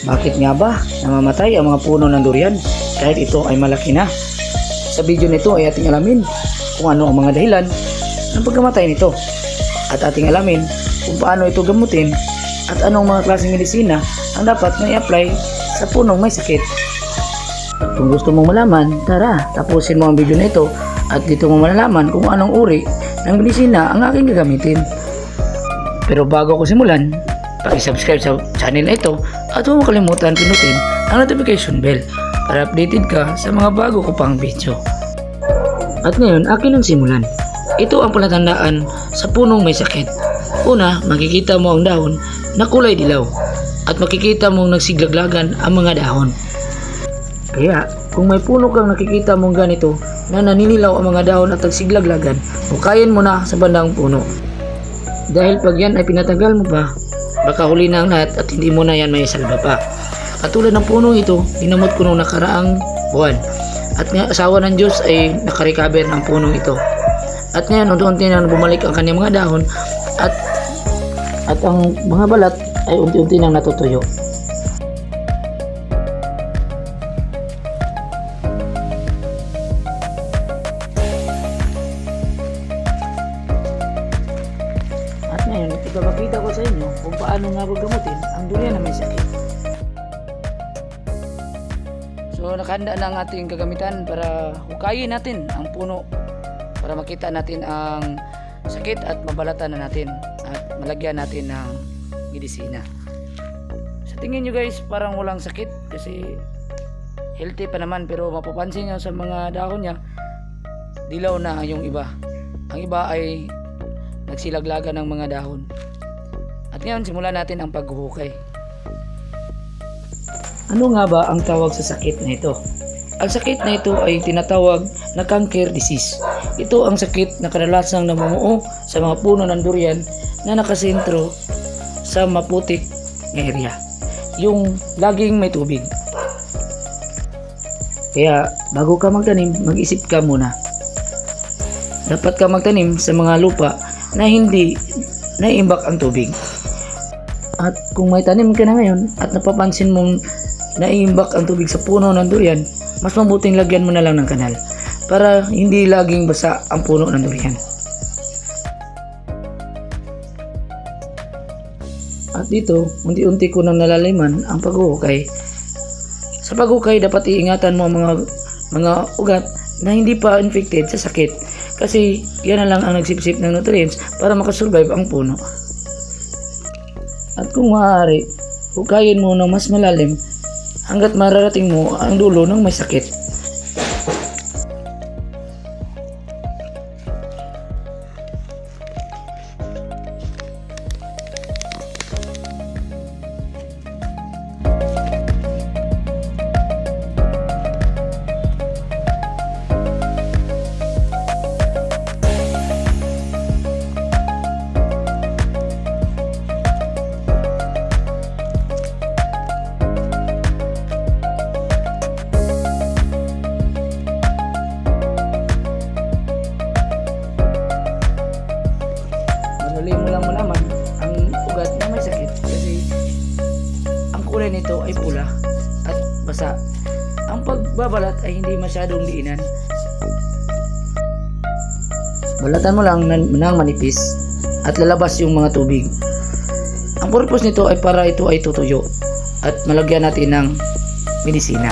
Bakit nga ba namamatay ang mga puno ng durian kahit ito ay malaki na? Sa video nito ay ating alamin kung ano ang mga dahilan ng pagkamatay nito at ating alamin kung paano ito gamutin at anong mga klaseng medisina ang dapat na i-apply sa punong may sakit. Kung gusto mong malaman, tara, tapusin mo ang video na ito at dito mo malalaman kung anong uri ng medisina ang aking gagamitin. Pero bago ko simulan, paki-subscribe sa channel na ito at huwag kalimutan pinutin ang notification bell para updated ka sa mga bago ko pang video. At ngayon, akin ang simulan. Ito ang palatandaan sa punong may sakit. Una, makikita mo ang dahon na kulay dilaw at makikita mong nagsiglaglagan ang mga dahon. Kaya, kung may puno kang nakikita mong ganito na naninilaw ang mga dahon at nagsiglaglagan, hukayin mo na sa bandang puno. Dahil pag yan ay pinatagal mo pa, baka huli na ang lahat at hindi mo na yan may salba pa. Katulad ng punong ito, dinamot ko noong nakaraang buwan. At nga asawa ng Diyos ay nakarecover ng punong ito. At ngayon, unti-unti na bumalik ang kanyang mga dahon at ang mga balat ay unti-unti nang natutuyo. At ngayon, ipapakita ko sa inyo kung paano nga gamutin ang durian na may sakit. So, nakahanda na ang ating gagamitan para hukayin natin ang puno para makita natin ang sakit at mabalatan na natin at malagyan natin ng medisina. Sa tingin nyo guys, parang walang sakit kasi healthy pa naman, pero mapapansin nyo sa mga dahon niya, dilaw na yung iba. Ang iba ay nagsilaglagan ng mga dahon. At ngayon, simulan natin ang paghuhukay. Ano nga ba ang tawag sa sakit na ito? Ang sakit na ito ay tinatawag na canker disease. Ito ang sakit na kadalasang namumuo sa mga puno ng durian na nakasentro sa maputik na area, yung laging may tubig. Kaya bago ka magtanim, mag-isip ka muna. Dapat ka magtanim sa mga lupa na hindi naiimbak ang tubig. At kung may tanim ka na ngayon at napapansin mong naiimbak ang tubig sa puno ng durian, mas mabuting lagyan mo na lang ng kanal para hindi laging basa ang puno ng durian. At dito, unti-unti ko nang nalaliman ang paghuhukay. Sa paghuhukay, dapat iingatan mo ang mga ugat na hindi pa infected sa sakit kasi yan na lang ang nagsipsip ng nutrients para makasurvive ang puno. At kung maaari, hukayin mo na mas malalim hanggat mararating mo ang dulo ng may sakit. Madali mo lang malaman ang ugat na may sakit kasi ang kulay nito ay pula at basa. Ang pagbabalat ay hindi masyadong diinan. Balatan mo lang ng manipis at lalabas yung mga tubig. Ang purpose nito ay para ito ay tutuyo at malagyan natin ng medisina.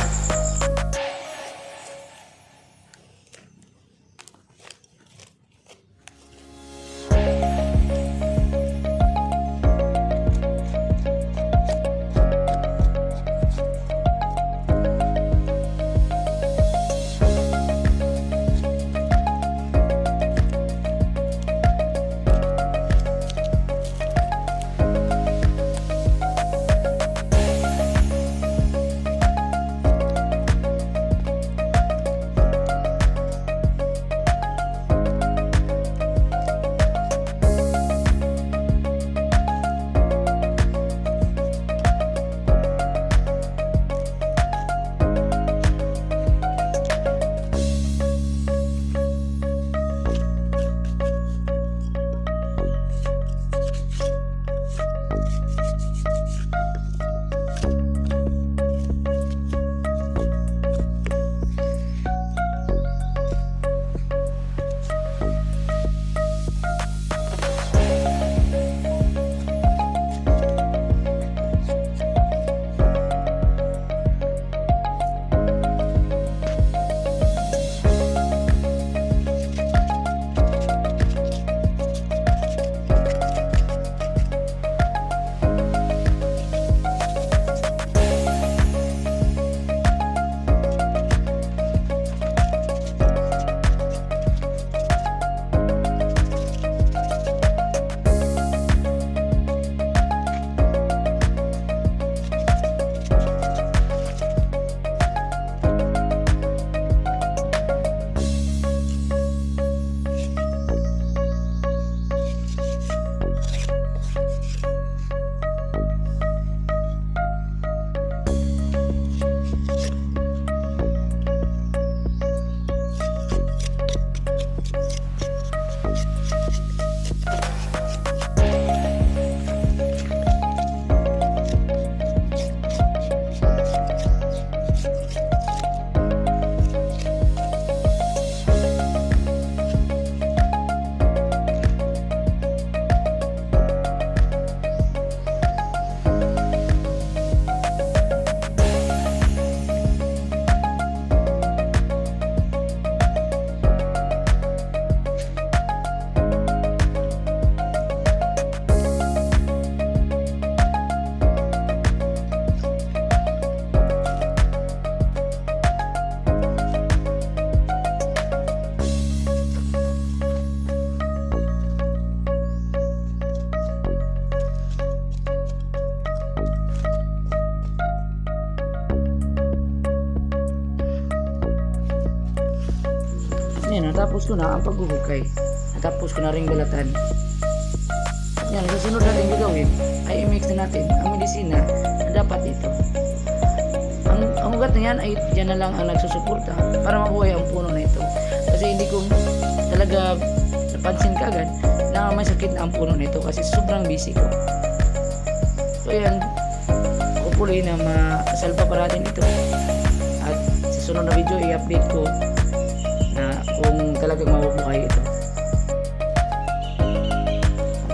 Ngayon, natapos ko na ang paghuhukay. Natapos ko na ring balatan. Yan, susunod natin gagawin ay i-mix na natin ang medisina na dapat dito. Ang ugat na yan ay dyan na lang ang nagsusuporta para mabuhay ang puno na ito. Kasi hindi ko talaga napansin kagad na may sakit na ang puno na ito kasi sobrang busy ko. So yan, hopefully na masalba pa natin ito. At sa sunod na video i-update ko na kung talagang mabubuhay ito.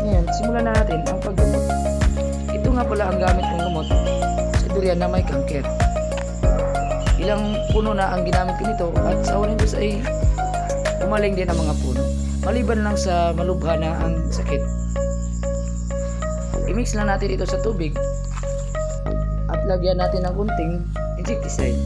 Ngayon, simulan na natin ang paggamot. Ito nga pala ang gamit kong gamot sa durian na may kanker. Ilang puno na ang ginamit ko nito at sa unang dos ay umaling din ang mga puno. Maliban lang sa malubha na ang sakit. I-mix lang natin ito sa tubig at lagyan natin ng kunting insecticide.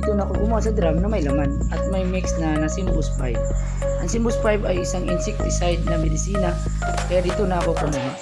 Dito na ako gumawa sa drum na may laman at may mix na Simbus 5. Ang Simbus 5 ay isang insecticide na medisina kaya dito na ako kumuha.